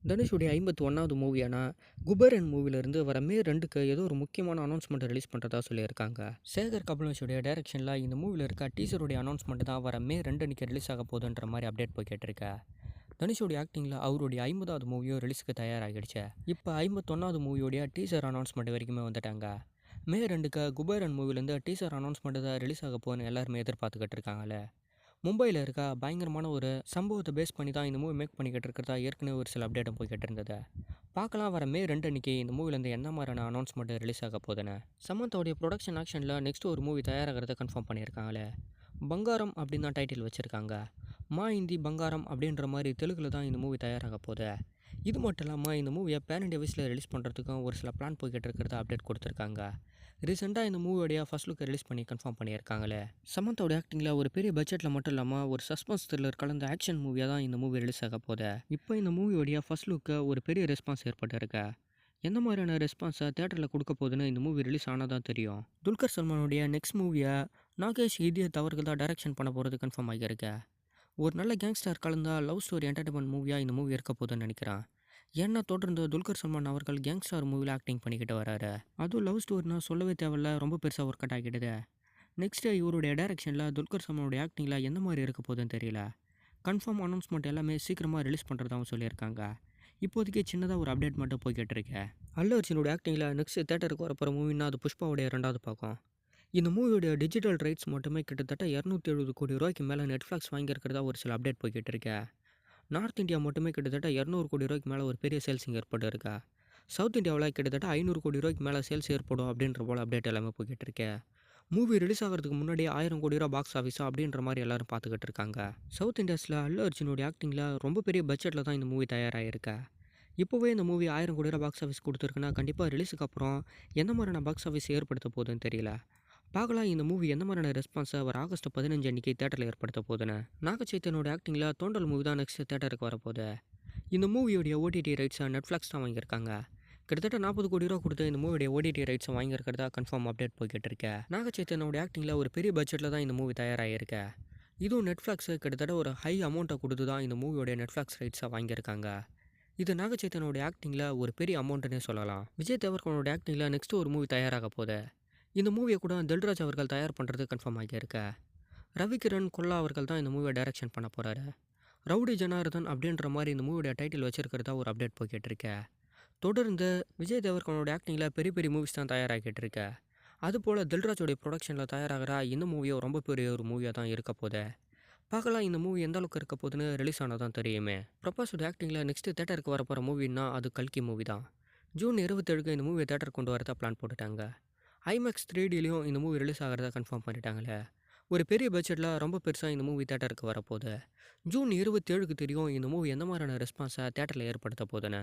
தனுஷுடைய 51வது மூவியான குபேரன் மூவிலேருந்து வர மே 2க்கு ஏதோ ஒரு முக்கியமான அனௌன்ஸ்மெண்ட் ரிலீஸ் பண்ணுறதா சொல்லியிருக்காங்க. சேகர் கபலன்ஷுடைய டைரக்ஷனில் இந்த மூவியில் இருக்க டீசருடைய அனௌன்ஸ்மெண்ட் தான் வர மே 2 அன்னைக்கு ரிலீஸ் ஆக போகுதுன்ற மாதிரி அப்டேட் போய்கிட்டு இருக்கு. தனுஷுடைய ஆக்டிங்கில் அவருடைய 50வது மூவியும் ரிலீஸுக்கு தயாராகிடுச்சு. இப்போ 51வது மூவியோடைய டீசர் அனௌன்ஸ்மெண்ட் வரைக்குமே வந்துட்டாங்க. மே 2க்கு குபேரன் மூவிலேருந்து டீசர் அனௌன்ஸ்மெண்ட் தான் ரிலீஸ் ஆக போகுதுன்னு எல்லாருமே எதிர்பார்த்துக்கிட்டு இருக்காங்களே. மும்பையில் இருக்க பயங்கரமான ஒரு சம்பவத்தை பேஸ் பண்ணி தான் இந்த மூவி மேக் பண்ணிக்கிட்டு இருக்கிறதா ஏற்கனவே ஒரு சில அப்டேட்டும் போய்கிட்டு இருந்தது. பார்க்கலாம் வர மே 2 அன்னைக்கு இந்த மூவிலேருந்து என்ன மாதிரியான அனௌன்ஸ்மெண்ட் ரிலீஸ் ஆக போகுதுன்னு. சமந்தாவுடைய ப்ரொடக்ஷன் ஆக்ஷனில் நெக்ஸ்ட் ஒரு மூவி தயாராகிறத கன்ஃபார்ம் பண்ணியிருக்காங்களே. பங்காரம் அப்படின்னு தான் டைட்டில் வச்சுருக்காங்க. மா இந்தி பங்காரம் அப்படின்ற மாதிரி தெலுங்கில் தான் இந்த மூவி தயாராக போகுது. இது மட்டும் இல்லாமல் இந்த மூவியை பேன் இண்டியா வைஸில் ரிலீஸ் பண்ணுறதுக்கும் ஒரு சில பிளான் போய்கிட்டு இருக்கிறத அப்டேட் கொடுத்துருக்காங்க. ரீசெண்டாக இந்த மூவியோடைய ஃபர்ஸ்ட் லுக்கை ரிலீஸ் பண்ணி கன்ஃபார்ம் பண்ணியிருக்காங்களே. சமந்தாவோட ஆக்டிங்கில் ஒரு பெரிய பட்ஜெட்டில் மட்டும் இல்லாமல் ஒரு சஸ்பென்ஸ் த்ரில்லர் கலந்த ஆக்ஷன் மூவியாக தான் இந்த மூவி ரிலீஸ் ஆக போகுது. இப்போ இந்த மூவியோடைய ஃபர்ஸ்ட் லுக்கு ஒரு பெரிய ரெஸ்பான்ஸ் ஏற்பட்டிருக்கு. எந்த மாதிரியான ரெஸ்பான்ஸை தேட்டரில் கொடுக்க போகுதுன்னு இந்த மூவி ரிலீஸ் ஆனால் தான் தெரியும். துல்கர் சல்மானுடைய நெக்ஸ்ட் மூவியை நாகேஷ் இதியத் அவர்கள் தான் டைரக்ஷன் பண்ண போகிறது கன்ஃபார்ம் ஆகியிருக்கு. ஒரு நல்ல கேங்ஸ்டர் கலந்த லவ் ஸ்டோரி என்டர்டைன்மெண்ட் மூவியாக இந்த மூவி இருக்க போகுதுன்னு நினைக்கிறேன். ஏன்னா தொடர்ந்து துல்கர் சல்மான் அவர்கள் கேங்ஸ்டர் மூவியில் ஆக்டிங் பண்ணிக்கிட்டு வராரு. அதுவும் லவ் ஸ்டோரினா சொல்லவே தேவையில்ல, ரொம்ப பெருசாக ஒர்க் அவுட் ஆகிடுது. நெக்ஸ்ட்டு இவருடைய டைரக்ஷனில் துல்கர் சல்மானுடைய ஆக்டிங்கில் எந்த மாதிரி இருக்க போகுதுன்னு தெரியல. கன்ஃபார்ம் அனௌன்ஸ்மெண்ட் எல்லாமே சீக்கிரமாக ரிலீஸ் பண்ணுறதாகவும் சொல்லியிருக்காங்க. இப்போதைக்கு சின்னதாக ஒரு அப்டேட் மட்டும் போய்கிட்டு இருக்கேன். அல்லு அர்ஜுனோட ஆக்டிங்கில் நெக்ஸ்ட் தேட்டருக்கு வரப்போகிற மூவின்னா அது புஷ்பாவுடைய 2வது பாகம். இந்த மூவியோடைய டிஜிட்டல் ரைட்ஸ் மட்டுமே கிட்டத்தட்ட 270 கோடி ரூபாய்க்கு மேலே நெட்ஃப்ளிக்ஸ் வாங்கியிருக்கிறதா ஒரு சில அப்டேட் போய்கிட்டு இருக்கேன். நார்த் இந்தியா மட்டுமே கிட்டத்தட்ட 200 கோடி ரூபாய்க்கு மேலே ஒரு பெரிய சேல்ஸிங் ஏற்பட்டு இருக்கா. சவுத் இந்தியாவில் கிட்டத்தட்ட 500 கோடி ரூபாய்க்கு மேலே சேல்ஸ் ஏற்படும் அப்படின்ற போல் அப்டேட் எல்லாமே போய்கிட்டு இருக்கேன். மூவி ரிலீஸ் ஆகிறதுக்கு முன்னாடியே 1000 கோடி ரூபா பாக்ஸ் ஆஃபீஸா அப்படின்ற மாதிரி எல்லாரும் பார்த்துக்கிட்டு இருக்காங்க. சவுத் இந்தியாஸில் அல்லு அர்ஜுனோட ஆக்டிங்கில் ரொம்ப பெரிய பட்ஜெட்டில் தான் இந்த மூவி தயாராகிருக்கா. இப்போவே இந்த மூவி 1000 கோடி ரூபா பாக்ஸ் ஆஃபீஸ் கொடுத்துருக்குன்னா கண்டிப்பாக ரிலீஸுக்கு அப்புறம் எந்த மாதிரியான பாக்ஸ் ஆஃபீஸ் ஏற்படுத்த போகுதுன்னு தெரியல. பார்க்கலாம் இந்த மூவி எந்த மாதிரியான ரெஸ்பான்ஸை வர ஆகஸ்ட் 15 அன்றைக்கி தேட்டரில் ஏற்படுத்த போகுதுன்னு. நாகச்சைத்தனோட ஆக்டிங்கில் தோண்டல் மூவி தான் நெக்ஸ்ட் தேட்டருக்கு வரப்போகுது. இந்த மூவியோடைய ஓடிடி ரைட்ஸை நெட்ஃப்ளிக்ஸ் தான் வாங்கியிருக்காங்க. கிட்டத்தட்ட 40 கோடி ரூபா கொடுத்து இந்த மூவியோடைய ஓடிடி ரைட்ஸை வாங்கியிருக்கிறதா கன்ஃபார்ம் அப்டேட் போய்கிட்டு இருக்கேன். நாகச்சைத்தனோட ஆக்டிங்கில் ஒரு பெரிய பட்ஜெட்டில் தான் இந்த மூவி தயாராகிருக்கு. இதுவும் நெட்ஃப்ளிக்ஸு கிட்டத்தட்ட ஒரு ஹை அமௌண்ட்டை கொடுத்து தான் இந்த மூவியோடைய நெட்ஃப்ளிக்ஸ் ரைட்ஸை வாங்கியிருக்காங்க. இது நாகச்சைத்தனோட ஆக்டிங்கில் ஒரு பெரிய அமௌண்ட்டுன்னே சொல்லலாம். விஜய் தேவர்கனோட ஆக்டிங்கில் நெக்ஸ்ட் ஒரு மூவி தயாராக போகுது. இந்த மூவியை கூட தில்ராஜ் அவர்கள் தயார் பண்ணுறது கன்ஃபார்ம் ஆகியிருக்க. ரவிகிரண் கொல்லா அவர்கள் தான் இந்த மூவியை டைரக்ஷன் பண்ண போகிறாரு. ரவுடி ஜனார்தன் அப்படின்ற மாதிரி இந்த மூவியோட டைட்டில் வச்சிருக்கிறதா ஒரு அப்டேட் போய்கிட்டு இருக்க. தொடர்ந்து விஜய் தேவர்கனோட ஆக்டிங்கில் பெரிய பெரிய மூவிஸ் தான் தயாராகிட்டு இருக்க. அதுபோல் தில்ராஜோடைய ப்ரொடக்ஷனில் தயாராகிற இந்த மூவியும் ரொம்ப பெரிய ஒரு மூவியாக தான் இருக்க போகுது. பார்க்கலாம் இந்த மூவி எந்த அளவுக்கு இருக்க போகுதுன்னு ரிலீஸ் ஆனால் தான் தெரியுமே. பிரபாஸோட ஆக்டிங்கில் நெக்ஸ்ட் தேட்டருக்கு வரப்போகிற மூவின்னா அது கல்கி மூவி தான். ஜூன் 27க்கு இந்த மூவியை தேட்டருக்கு கொண்டு வரதா பிளான் போட்டுட்டாங்க. ஐமேக்ஸ் 3Dலையும் இந்த மூவி ரிலீஸ் ஆகிறதா கன்ஃபார்ம் பண்ணிட்டாங்களே. ஒரு பெரிய பட்ஜெட்டில் ரொம்ப பெருசாக இந்த மூவி தேட்டருக்கு வரப்போகுது. ஜூன் 27க்கு தெரியும் இந்த மூவி எந்த மாதிரியான ரெஸ்பான்ஸை தேட்டரில் ஏற்படுத்த போகுதுன்னு.